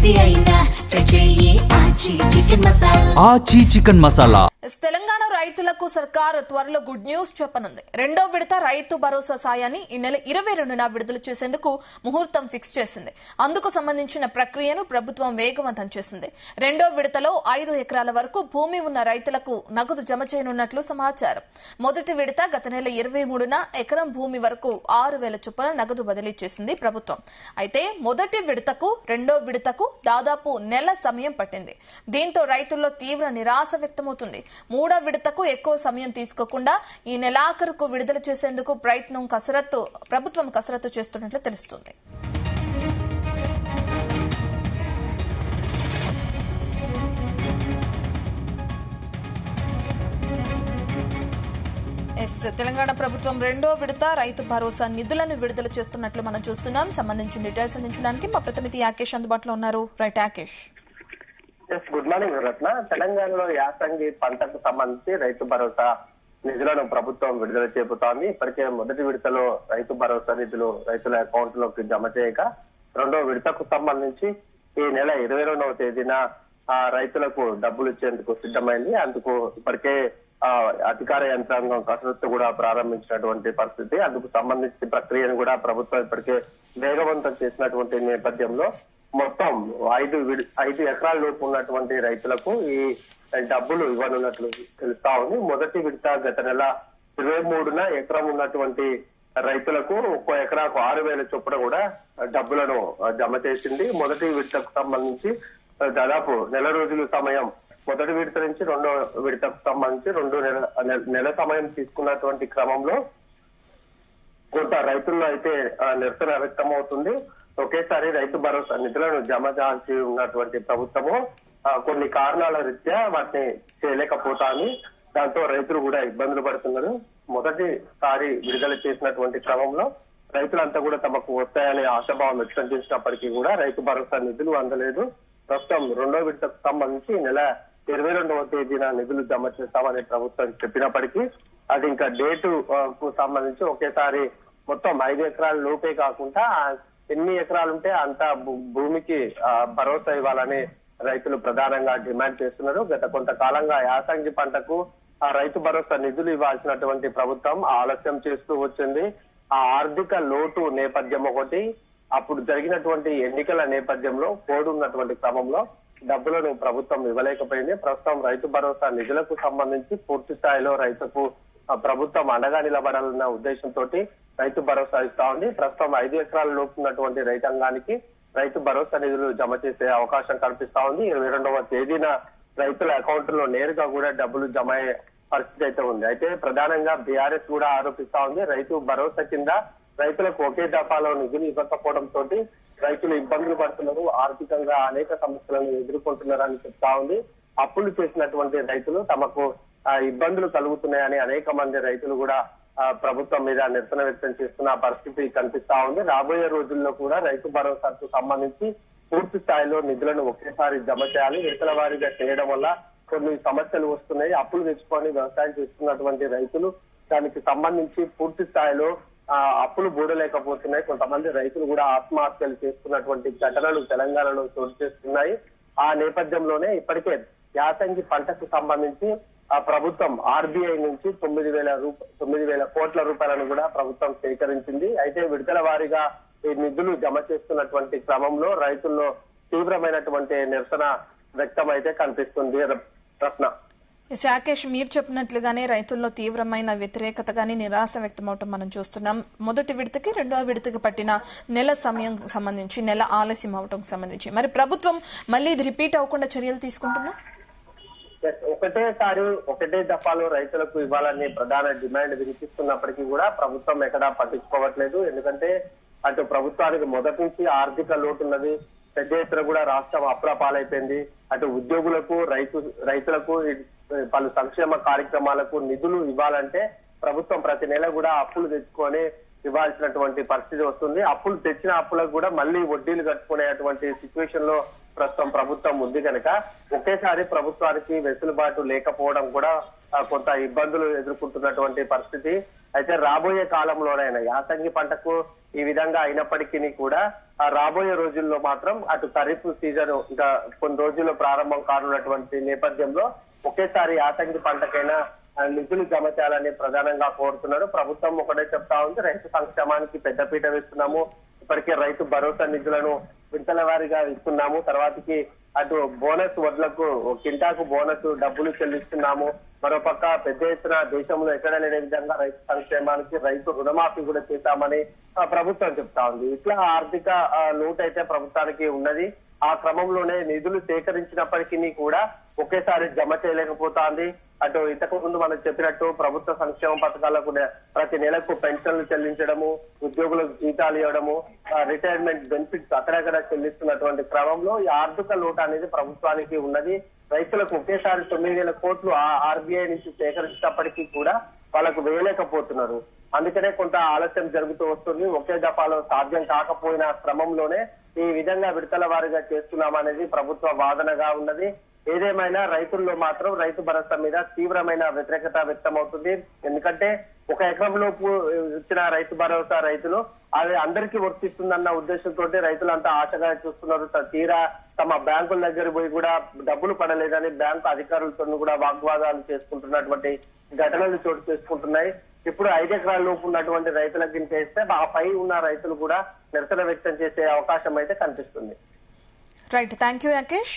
ఏది అయినా ట్రై చెయ్యి ఆచి చికెన్ మసాలా. తెలంగాణ రైతులకు సర్కారు త్వరలో గుడ్ న్యూస్ చెప్పనుంది. రెండో విడత రైతు భరోసా సాయాన్ని ఈ నెల 22న విడుదల చేసేందుకు ముహూర్తం ఫిక్స్ చేసింది. అందుకు సంబంధించిన ప్రక్రియను ప్రభుత్వం వేగవంతం చేసింది. రెండో విడతలో 5 ఎకరాల వరకు భూమి ఉన్న రైతులకు నగదు జమ చేయనున్నట్లు సమాచారం. మొదటి విడత గత నెల 23న ఎకరం భూమి వరకు 6,000 చొప్పున నగదు బదిలీ చేసింది ప్రభుత్వం. అయితే మొదటి విడతకు రెండో విడతకు దాదాపు నెల సమయం పట్టింది. దీంతో రైతుల్లో తీవ్ర నిరాశ వ్యక్తమవుతుంది. మూడో విడతకు ఎక్కువ సమయం తీసుకోకుండా ఈ నెలాఖరుకు విడుదల చేసేందుకు ప్రభుత్వం కసరత్తు చేస్తున్నట్లు తెలుస్తుంది. తెలంగాణ ప్రభుత్వం రెండో విడత రైతు భరోసా నిధులను విడుదల చేస్తున్నట్లు మనం చూస్తున్నాం. సంబంధించిన డీటెయిల్స్ అందించడానికి మా ప్రతినిధి యాకేష్ అందుబాటులో ఉన్నారు. రైట్ యాకేష్. గుడ్ మార్నింగ్ రత్న. తెలంగాణలో యాసంగి పంటకు సంబంధించి రైతు భరోసా నిధులను ప్రభుత్వం విడుదల చేపుతోంది. ఇప్పటికే మొదటి విడతలో రైతు భరోసా నిధులు రైతుల అకౌంట్ లోకి జమ చేయక రెండో విడతకు సంబంధించి ఈ నెల 22వ తేదీన రైతులకు డబ్బులు ఇచ్చేందుకు సిద్ధమైంది. అందుకు ఇప్పటికే అధికార యంత్రాంగం కసరత్తు కూడా ప్రారంభించినటువంటి పరిస్థితి. అందుకు సంబంధించిన ప్రక్రియను కూడా ప్రభుత్వం ఇప్పటికే వేగవంతం చేసినటువంటి నేపథ్యంలో మొత్తం 5 ఎకరాల లోపు ఉన్నటువంటి రైతులకు ఈ డబ్బులు ఇవ్వనున్నట్లు తెలుస్తా ఉంది. మొదటి విడత గత నెల 23న ఎకరం ఉన్నటువంటి రైతులకు ఒక్కో ఎకరాకు 6,000 చొప్పున కూడా డబ్బులను జమ చేసింది. మొదటి విడతకు సంబంధించి దాదాపు నెల రోజుల సమయం, మొదటి విడత నుంచి రెండో విడతకు సంబంధించి 2 నెల సమయం తీసుకున్నటువంటి క్రమంలో కొంత రైతుల్లో అయితే నిరసన వ్యక్తమవుతుంది. ఒకేసారి రైతు భరోసా నిధులను జమ చేయాల్సి ఉన్నటువంటి ప్రభుత్వము కొన్ని కారణాల రీత్యా వాటిని చేయలేకపోతాని, దాంతో రైతులు కూడా ఇబ్బందులు పడుతున్నారు. మొదటిసారి విడుదల చేసినటువంటి క్రమంలో రైతులంతా కూడా తమకు వస్తాయనే ఆశాభావం వ్యక్తం చేసినప్పటికీ కూడా రైతు భరోసా నిధులు అందలేదు. ప్రస్తుతం రెండో విడతకు సంబంధించి నెల 22వ తేదీన నిధులు జమ చేస్తామని ప్రభుత్వం చెప్పినప్పటికీ అది ఇంకా డేటు కు సంబంధించి ఒకేసారి మొత్తం 5 ఎకరాల లోపే కాకుండా ఎన్ని ఎకరాలుంటే అంత భూమికి భరోసా ఇవ్వాలని రైతులు ప్రధానంగా డిమాండ్ చేస్తున్నారు. గత కొంతకాలంగా యాసంగి పంటకు రైతు భరోసా నిధులు ఇవ్వాల్సినటువంటి ప్రభుత్వం ఆలస్యం చేస్తూ వచ్చింది. ఆ ఆర్థిక లోటు నేపథ్యం ఒకటి, అప్పుడు జరిగినటువంటి ఎన్నికల నేపథ్యంలో కోడున్నటువంటి క్రమంలో డబ్బులను ప్రభుత్వం ఇవ్వలేకపోయింది. ప్రస్తుతం రైతు భరోసా నిధులకు సంబంధించి పూర్తి స్థాయిలో రైతుకు ప్రభుత్వం అండగా నిలబడాలన్న ఉద్దేశంతో రైతు భరోసా ఇస్తా ఉంది. ప్రస్తుతం 5 ఎకరాల లోపు ఉన్నటువంటి రైతాంగానికి రైతు భరోసా నిధులు జమ చేసే అవకాశం కల్పిస్తా ఉంది. 22వ తేదీన రైతుల అకౌంట్ లో నేరుగా కూడా డబ్బులు జమ అయ్యే పరిస్థితి అయితే ఉంది. అయితే ప్రధానంగా బీఆర్ఎస్ కూడా ఆరోపిస్తా ఉంది, రైతు భరోసా కింద రైతులకు ఒకే దఫాలో నిధులు ఇవ్వకపోవడంతో రైతులు ఇబ్బందులు పడుతున్నారు, ఆర్థికంగా అనేక సమస్యలను ఎదుర్కొంటున్నారని చెప్తా ఉంది. అప్పులు చేసినటువంటి రైతులు తమకు ఇబ్బందులు కలుగుతున్నాయని అనేక మంది రైతులు కూడా ప్రభుత్వం మీద నిరసన వ్యక్తం చేస్తున్న పరిస్థితి కనిపిస్తా ఉంది. రాబోయే రోజుల్లో కూడా రైతు భరోసాకు సంబంధించి పూర్తి స్థాయిలో నిధులను ఒకేసారి జమ చేయాలి. విడతల వారీగా చేయడం వల్ల కొన్ని సమస్యలు వస్తున్నాయి. అప్పులు తెచ్చుకొని వ్యవసాయం చేస్తున్నటువంటి రైతులు దానికి సంబంధించి పూర్తి స్థాయిలో అప్పులు బూడలేకపోతున్నాయి. కొంతమంది రైతులు కూడా ఆత్మహత్యలు చేసుకున్నటువంటి ఘటనలు తెలంగాణలో చోటు చేస్తున్నాయి. ఆ నేపథ్యంలోనే ఇప్పటికే యాసంగి పంటకు సంబంధించి ప్రభుత్వం ఆర్బీఐ నుంచి 9,000 కోట్ల రూపాయలను కూడా ప్రభుత్వం సేకరించింది. అయితే విడతల వారీగా ఈ నిధులు జమ చేస్తున్నటువంటి క్రమంలో రైతుల్లో తీవ్రమైనటువంటి నిరసన వ్యక్తం అయితే కనిపిస్తుంది. రత్న. శాకేష్, మీరు చెప్పినట్లుగానే రైతుల్లో తీవ్రమైన వ్యతిరేకత గానీ నిరాశ వ్యక్తమవటం మనం చూస్తున్నాం. మొదటి విడతకి రెండవ విడతకి పట్టిన నెల సమయం సంబంధించి నెల ఆలస్యం అవటం సంబంధించి మరి ప్రభుత్వం మళ్ళీ ఇది రిపీట్ అవ్వకుండా చర్యలు తీసుకుంటుందా? ఒకటే దఫాలో రైతులకు ఇవ్వాలని ప్రధాన డిమాండ్ వినిపిస్తున్నప్పటికీ కూడా ప్రభుత్వం ఎక్కడా పట్టించుకోవట్లేదు. ఎందుకంటే అటు ప్రభుత్వానికి మొదటి నుంచి ఆర్థిక లోటు ఉన్నది, పెద్ద ఎత్తున కూడా రాష్ట్రం అప్పుల పాలైపోయింది. అటు ఉద్యోగులకు రైతులకు పలు సంక్షేమ కార్యక్రమాలకు నిధులు ఇవ్వాలంటే ప్రభుత్వం ప్రతి నెల కూడా అప్పులు తెచ్చుకొని ఇవ్వాల్సినటువంటి పరిస్థితి వస్తుంది. అప్పులు తెచ్చిన అప్పులకు కూడా మళ్ళీ వడ్డీలు కట్టుకునేటువంటి సిచ్యువేషన్ లో ప్రస్తుతం ప్రభుత్వం ఉంది కనుక ఒకేసారి ప్రభుత్వానికి వెసులుబాటు లేకపోవడం కూడా కొంత ఇబ్బందులు ఎదుర్కొంటున్నటువంటి పరిస్థితి. అయితే రాబోయే కాలంలోనైనా యాసంగి పంటకు ఈ విధంగా అయినప్పటికీ కూడా రాబోయే రోజుల్లో మాత్రం అటు ఖరీఫ్ సీజన్ ఇంకా కొన్ని రోజుల్లో ప్రారంభం కానున్నటువంటి నేపథ్యంలో ఒకేసారి యాసంగి పంటకైనా నిధులు జమ చేయాలని ప్రధానంగా కోరుతున్నారు. ప్రభుత్వం ఒకటే చెప్తా ఉంది, రైతు సంక్షేమానికి పెద్దపీట వేస్తున్నాము, ఇప్పటికే రైతు భరోసా నిధులను విడతల వారీగా ఇస్తున్నాము, తర్వాతకి అటు బోనస్ వడ్లకు కింటాకు బోనస్ డబ్బులు చెల్లిస్తున్నాము, మరోపక్క పెద్ద ఎత్తున దేశంలో ఎక్కడ లేని విధంగా రైతు సంక్షేమానికి రైతు రుణమాఫీ కూడా చేశామని ప్రభుత్వం చెప్తా ఉంది. ఇట్లా ఆర్థిక లోటు అయితే ప్రభుత్వానికి ఉన్నది. ఆ క్రమంలోనే నిధులు సేకరించినప్పటికీ కూడా ఒకేసారి జమ చేయలేకపోతుంది. అటు ఇంతకు ముందు మనం చెప్పినట్టు ప్రభుత్వ సంక్షేమ పథకాలకు ప్రతి నెలకు పెన్షన్లు చెల్లించడము, ఉద్యోగులకు జీతాలు ఇవ్వడము, రిటైర్మెంట్ బెనిఫిట్స్ అక్కడక్కడ చెల్లిస్తున్నటువంటి క్రమంలో ఈ ఆర్థిక లోటు అనేది ప్రభుత్వానికి ఉన్నది. రైతులకు ఒకేసారి 9,000 కోట్లు ఆర్బీఐ నుంచి సేకరించినప్పటికీ కూడా వాళ్ళకు వేయలేకపోతున్నారు. అందుకనే కొంత ఆలస్యం జరుగుతూ వస్తుంది. ఒకే దఫాలో సాధ్యం కాకపోయిన క్రమంలోనే ఈ విధంగా విడతల వారీగా చేస్తున్నామనేది ప్రభుత్వ వాదనగా ఉన్నది. ఏదేమైనా రైతుల్లో మాత్రం రైతు భరోసా మీద తీవ్రమైన వ్యతిరేకత వ్యక్తమవుతుంది. ఎందుకంటే 1 ఎకరం లోపు ఇచ్చిన రైతు భరోసా రైతులు అది అందరికీ వర్తిస్తుందన్న ఉద్దేశంతో రైతులంతా ఆశగా చూస్తున్నారు. తీరా తమ బ్యాంకుల దగ్గర పోయి కూడా డబ్బులు పడలేదని బ్యాంకు అధికారులతో కూడా వాగ్వాదాలు చేసుకుంటున్నటువంటి ఘటనలు చోటు చేసుకుంటున్నాయి. ఇప్పుడు 5 ఎకరాల లోపు ఉన్నటువంటి రైతులకు చేస్తే ఆ పై ఉన్న రైతులు కూడా నిరసన వ్యక్తం చేసే అవకాశం అయితే కనిపిస్తుంది. Right, thank you Rakesh.